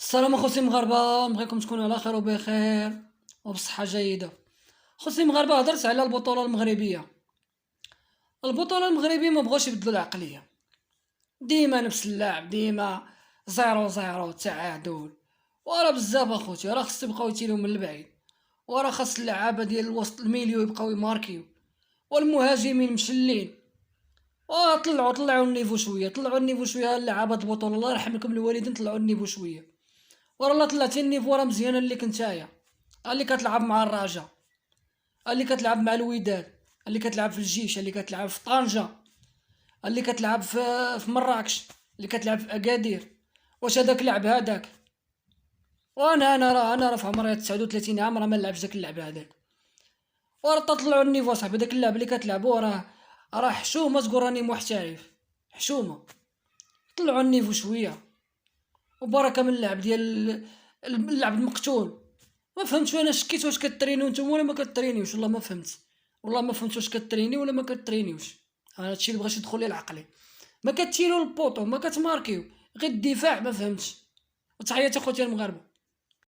السلام اخوتي المغاربه، نبغيكم تكونوا على خير وبخير وبصحه جيده. خوتي المغاربه، هضرت على البطوله المغربيه. البطوله المغربيه ما بغاوش يبدلوا العقليه، ديما نفس اللاعب، ديما 0-0 تعادل. وراه بزاف اخوتي، راه خص يبقاو يتيلو من البعيد، وراه خاص اللعابه ديال الوسط الميليو يبقاو يماركيو، والمهاجمين مشلين. طلعوا النيفو شويه، طلعوا النيفو شويه اللعابه البطوله، الله يرحم لكم الوالدين، طلعوا النيفو شويه. وراه لا طلعتي النيفو راه مزيانه ليك نتايا، اللي كتلعب مع الرجاء، اللي كتلعب مع الوداد، اللي كتلعب في الجيش، اللي كتلعب في طنجة، اللي كتلعب في مراكش، اللي كتلعب في اكادير. واش هذاك لعب هذاك؟ وانا راه في عمري 39 عام راه ما نلعبش داك اللعب هذاك. وراه تطلعوا النيفو صاحبي، داك اللعب اللي كتلعبوه راه حشومه تقول راني محترف، حشومه. طلعوا النيفو شويه، وبركه من اللعب ديال اللعب المقتول. ما فهمتش، انا شكيت واش كترينيو نتوما ولا ما كترينيوش، والله ما فهمت. والله ما فهمت واش كترينيو ولا ما كترينيوش. انا هادشي اللي بغاش يدخل لي العقلي. ما كتشيلوا البوطو، ما كتماركيو، غير الدفاع، ما فهمتش. وتحياتي اخوتي المغاربه.